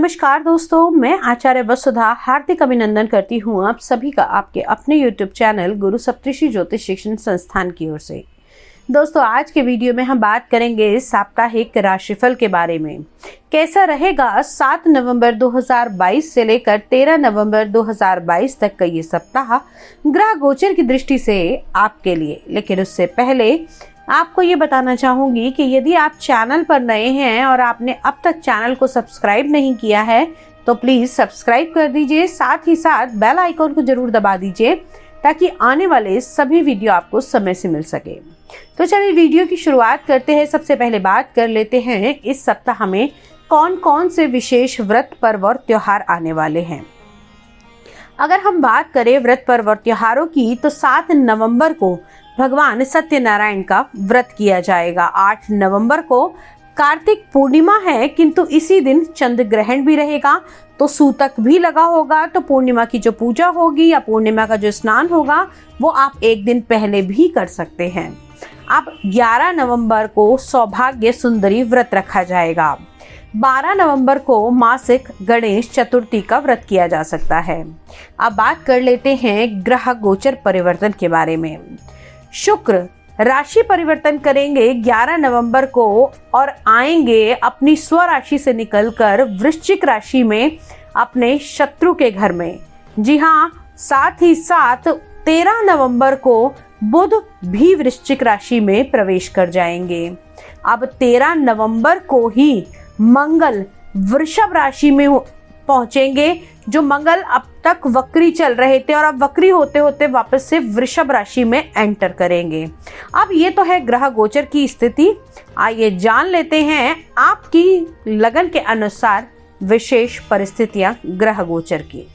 नमस्कार दोस्तों, मैं आचार्य वसुधा हार्दिक अभिनंदन करती हूँ आप सभी का आपके अपने YouTube चैनल गुरु सप्तऋषि ज्योतिष शिक्षण संस्थान की ओर से। दोस्तों, आज के वीडियो में हम बात करेंगे साप्ताहिक राशिफल के बारे में। कैसा रहेगा 7 नवंबर 2022 से लेकर 13 नवंबर 2022 तक का ये सप्ताह ग्रह गोचर की दृष्टि से आपके लिए। लेकिन उससे पहले आपको ये बताना चाहूंगी कि यदि आप चैनल पर नए हैं और आपने अब तक चैनल को सब्सक्राइब नहीं किया है तो प्लीज सब्सक्राइब कर दीजिए, साथ ही साथ बेल आइकॉन को जरूर दबा दीजिए ताकि आने वाले सभी वीडियो आपको समय से मिल सके। तो चलिए वीडियो की शुरुआत करते हैं। सबसे पहले बात कर लेते हैं इस सप्ताह में कौन कौन से विशेष व्रत पर्व और त्योहार आने वाले हैं। अगर हम बात करें व्रत पर्व और त्योहारों की तो 7 नवंबर को भगवान सत्यनारायण का व्रत किया जाएगा। 8 नवंबर को कार्तिक पूर्णिमा है, किंतु इसी दिन चंद्र ग्रहण भी रहेगा तो सूतक भी लगा होगा। तो पूर्णिमा की जो पूजा होगी या पूर्णिमा का जो स्नान होगा वो आप एक दिन पहले भी कर सकते हैं। अब 11 नवंबर को सौभाग्य सुंदरी व्रत रखा जाएगा। 12 नवंबर को मासिक गणेश चतुर्थी का व्रत किया जा सकता है। अब बात कर लेते हैं ग्रह गोचर परिवर्तन के बारे में। शुक्र राशि परिवर्तन करेंगे 11 नवंबर को और आएंगे अपनी स्वराशि से निकलकर वृश्चिक राशि में अपने शत्रु के घर में। जी हाँ, साथ ही साथ 13 नवंबर को बुध भी वृश्चिक राशि में प्रवेश कर जाएंगे। अब 13 नवंबर को ही मंगल वृषभ राशि में पहुंचेंगे। जो मंगल अब तक वक्री चल रहे थे और अब वक्री होते होते वापस से वृषभ राशि में एंटर करेंगे। अब ये तो है ग्रह गोचर की स्थिति। आइए जान लेते हैं आपकी लगन के अनुसार विशेष परिस्थितियां ग्रह गोचर की।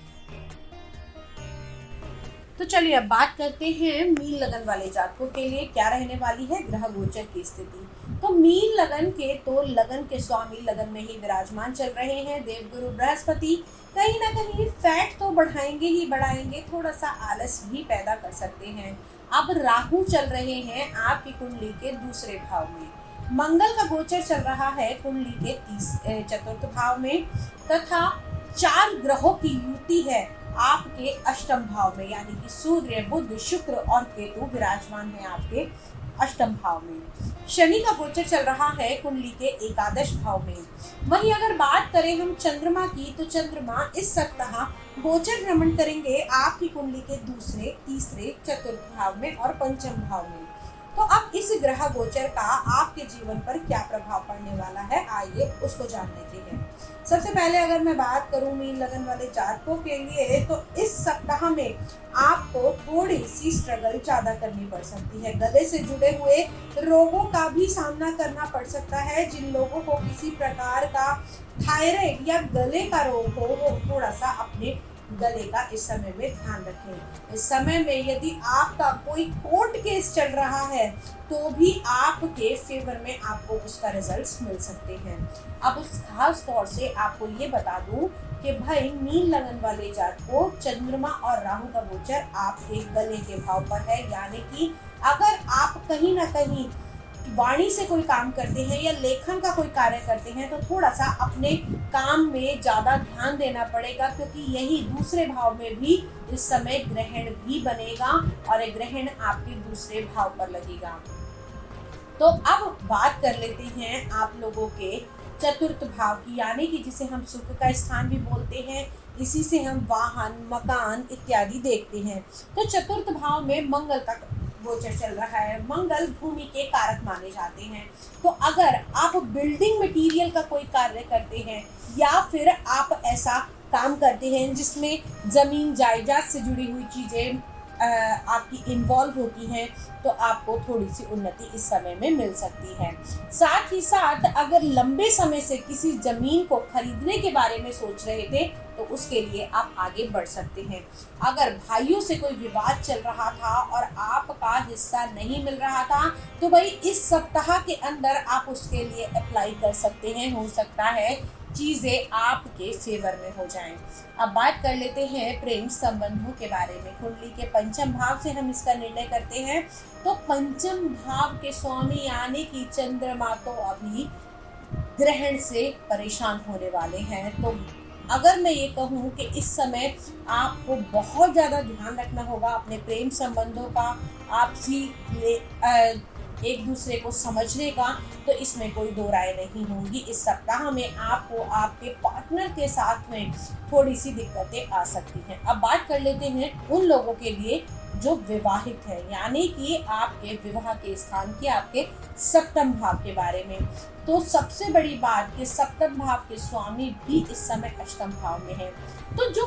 तो चलिए अब बात करते हैं मीन लगन वाले जातकों के लिए क्या रहने वाली है ग्रह गोचर की स्थिति। तो मीन लगन के तो लगन के स्वामी लगन में ही विराजमान चल रहे हैं देवगुरु बृहस्पति। कहीं ना कहीं फैट तो बढ़ाएंगे ही बढ़ाएंगे, थोड़ा सा आलस भी पैदा कर सकते हैं। अब राहु चल रहे हैं आपकी कुंडली के दूसरे भाव में। मंगल का गोचर चल रहा है कुंडली के चतुर्थ भाव में तथा 4 ग्रहों की युति है आपके अष्टम भाव में, यानी कि सूर्य बुध शुक्र और केतु विराजमान है आपके अष्टम भाव में। शनि का गोचर चल रहा है कुंडली के एकादश भाव में। वहीं अगर बात करें हम चंद्रमा की तो चंद्रमा इस सप्ताह गोचर भ्रमण करेंगे आपकी कुंडली के दूसरे तीसरे चतुर्थ भाव में और पंचम भाव में। तो अब इस ग्रह गोचर का आपके जीवन पर क्या प्रभाव पड़ने वाला है, आइए उसको जान लेते हैं। सबसे पहले अगर मैं बात करूं मीन लगन वाले जातकों के लिए तो इस सप्ताह में आपको थोड़ी सी स्ट्रगल ज्यादा करनी पड़ सकती है। गले से जुड़े हुए रोगों का भी सामना करना पड़ सकता है। जिन लोगों को किसी प्रकार का थायराइड या गले का रोग हो वो थोड़ा सा अपने गले का इस समय में ध्यान रखें। इस समय में यदि आपका कोई कोर्ट केस चल रहा है तो भी आपके फेवर में आपको उसका रिजल्ट्स मिल सकते हैं। अब उस खास तौर से आपको ये बता दूं कि भाई मीन लगन वाले जात को चंद्रमा और राहु का गोचर आपके गले के भाव पर है, यानी कि अगर आप कहीं ना कहीं वाणी से कोई काम करते हैं या लेखन का कोई कार्य करते हैं तो थोड़ा सा अपने काम में ज्यादा ध्यान देना पड़ेगा, क्योंकि यही दूसरे भाव में भी इस समय ग्रहण भी बनेगा और एक ग्रहण आपके दूसरे भाव पर लगेगा। तो अब बात कर लेते हैं आप लोगों के चतुर्थ भाव की, यानी कि जिसे हम सुख का स्थान भी बोलते हैं। इसी से हम वाहन मकान इत्यादि देखते हैं। तो चतुर्थ भाव में मंगल का गोचर चल रहा है। मंगल भूमि के कारक माने जाते हैं। तो अगर आप बिल्डिंग मटेरियल का कोई कार्य करते हैं या फिर आप ऐसा काम करते हैं जिसमें जमीन जायदाद से जुड़ी हुई चीजें आपकी इन्वॉल्व होती हैं तो आपको थोड़ी सी उन्नति इस समय में मिल सकती है। साथ ही साथ अगर लंबे समय से किसी जमीन को खरीदने के बारे में सोच रहे थे तो उसके लिए आप आगे बढ़ सकते हैं। अगर भाइयों से कोई विवाद चल रहा था और आपका हिस्सा नहीं मिल रहा था तो भाई इस सप्ताह के अंदर आप उसके लिए अप्लाई कर सकते हैं। हो सकता है चीजें आपके फेवर में हो जाएं। अब बात कर लेते हैं प्रेम संबंधों के बारे में। कुंडली के पंचम भाव से हम इसका निर्णय करते हैं। तो पंचम भाव के स्वामी यानी कि चंद्रमा तो अभी ग्रहण से परेशान होने वाले हैं। तो अगर मैं ये कहूँ कि इस समय आपको बहुत ज़्यादा ध्यान रखना होगा अपने प्रेम संबंधों का, आपसी एक दूसरे को समझने का, तो इसमें कोई दो राय नहीं होंगी। इस सप्ताह में आपको आपके पार्टनर के साथ में थोड़ी सी दिक्कतें आ सकती हैं। अब बात कर लेते हैं उन लोगों के लिए जो विवाहित है, यानी कि आपके विवाह के स्थान की, आपके सप्तम भाव के बारे में। तो सबसे बड़ी बात कि सप्तम भाव के स्वामी भी इस समय अष्टम भाव में है। तो जो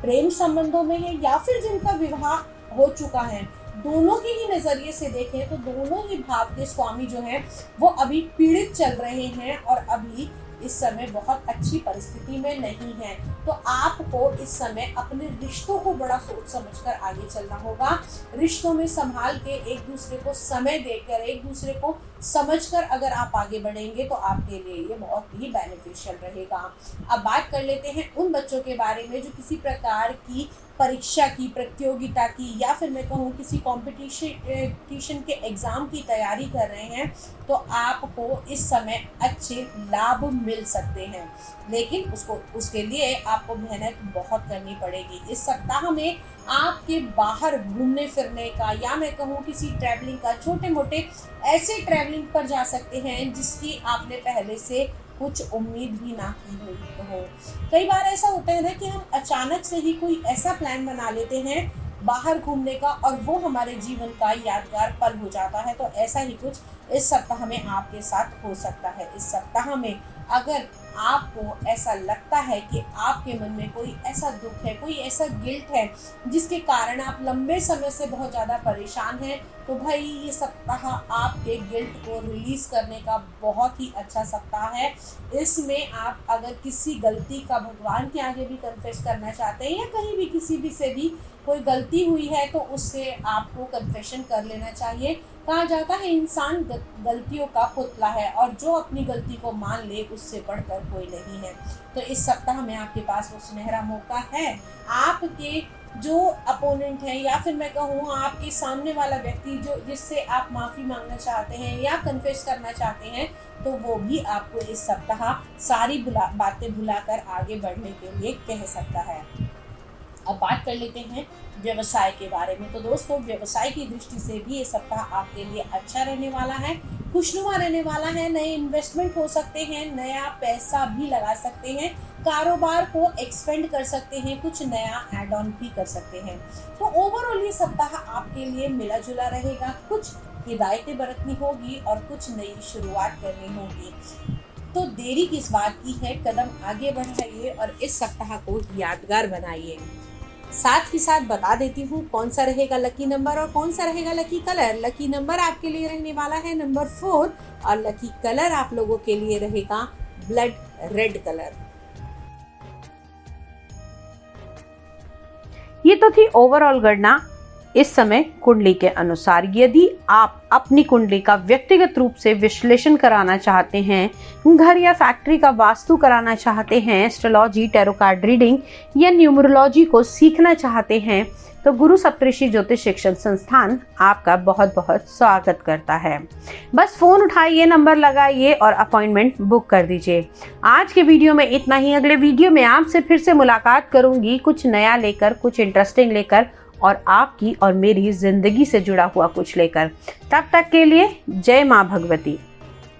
प्रेम संबंधों में है या फिर जिनका विवाह हो चुका है, दोनों के ही नजरिए से देखें तो दोनों ही भाव के स्वामी जो हैं वो अभी पीड़ित चल रहे हैं और अभी इस समय बहुत अच्छी परिस्थिति में नहीं है। तो आपको इस समय अपने रिश्तों को बड़ा सोच समझकर आगे चलना होगा। रिश्तों में संभाल के एक दूसरे को समय देकर, एक दूसरे को समझकर अगर आप आगे बढ़ेंगे तो आपके लिए ये बहुत ही बेनिफिशियल रहेगा। अब बात कर लेते हैं उन बच्चों के बारे में जो किसी प्रकार की परीक्षा की, प्रतियोगिता की, या फिर मैं कहूँ किसी कॉम्पिटिशन के एग्ज़ाम की तैयारी कर रहे हैं। तो आपको इस समय अच्छे लाभ मिल सकते हैं, लेकिन उसके लिए आपको मेहनत बहुत करनी पड़ेगी। इस सप्ताह में आपके बाहर घूमने फिरने का, या मैं कहूँ किसी ट्रैवलिंग का, छोटे मोटे ऐसे ट्रैवलिंग पर जा सकते हैं जिसकी आपने पहले से कुछ उम्मीद भी ना की हुई हो। कई बार ऐसा होता है ना कि हम अचानक से ही कोई ऐसा प्लान बना लेते हैं बाहर घूमने का और वो हमारे जीवन का यादगार पल हो जाता है। तो ऐसा ही कुछ इस सप्ताह में आपके साथ हो सकता है। इस सप्ताह में अगर आपको ऐसा लगता है कि आपके मन में कोई ऐसा दुख है, कोई ऐसा गिल्ट है जिसके कारण आप लंबे समय से बहुत ज़्यादा परेशान हैं, तो भाई ये सप्ताह आपके गिल्ट को रिलीज़ करने का बहुत ही अच्छा सप्ताह है। इसमें आप अगर किसी गलती का भगवान के आगे भी कन्फेस करना चाहते हैं या कहीं भी किसी भी से भी कोई गलती हुई है तो उससे आपको कन्फेशन कर लेना चाहिए। कहा जाता है इंसान गलतियों का पुतला है और जो अपनी गलती को मान ले उससे बढ़कर कोई नहीं है। तो इस सप्ताह में आपके पास वो सुनहरा मौका है। आपके जो अपोनेंट है या फिर मैं कहूँ आपके सामने वाला व्यक्ति जो जिससे आप माफ़ी मांगना चाहते हैं या कन्फेस करना चाहते हैं, तो वो भी आपको इस सप्ताह सारी बातें भुलाकर आगे बढ़ने के लिए कह सकता है। अब बात कर लेते हैं व्यवसाय के बारे में। तो दोस्तों, व्यवसाय की दृष्टि से भी ये सप्ताह आपके लिए अच्छा रहने वाला है, खुशनुमा रहने वाला है। नए इन्वेस्टमेंट हो सकते हैं, नया पैसा भी लगा सकते हैं, कारोबार को एक्सपेंड कर सकते हैं, कुछ नया ऐड ऑन भी कर सकते हैं। तो ओवरऑल ये सप्ताह आपके लिए मिला जुला रहेगा। कुछ हिदायतें बरतनी होगी और कुछ नई शुरुआत करनी होगी। तो देरी किस बात की है, कदम आगे बढ़ाइए और इस सप्ताह को यादगार बनाइए। साथ ही साथ बता देती हूँ कौन सा रहेगा लकी नंबर और कौन सा रहेगा लकी कलर। लकी नंबर आपके लिए रहने वाला है नंबर 4 और लकी कलर आप लोगों के लिए रहेगा ब्लड रेड कलर। ये तो थी ओवरऑल गणना इस समय कुंडली के अनुसार। यदि आप अपनी कुंडली का व्यक्तिगत रूप से विश्लेषण कराना चाहते हैं, घर या फैक्ट्री का वास्तु कराना चाहते हैं, एस्ट्रोलॉजी, टैरो कार्ड रीडिंग या न्यूमरोलॉजी को सीखना चाहते हैं, तो गुरु सप्तऋषि ज्योतिष शिक्षण संस्थान आपका बहुत बहुत स्वागत करता है। बस फोन उठाइए, नंबर लगाइए और अपॉइंटमेंट बुक कर दीजिए। आज के वीडियो में इतना ही। अगले वीडियो में आपसे फिर से मुलाकात करूंगी, कुछ नया लेकर, कुछ इंटरेस्टिंग लेकर और आपकी और मेरी जिंदगी से जुड़ा हुआ कुछ लेकर। तब तक के लिए जय मां भगवती।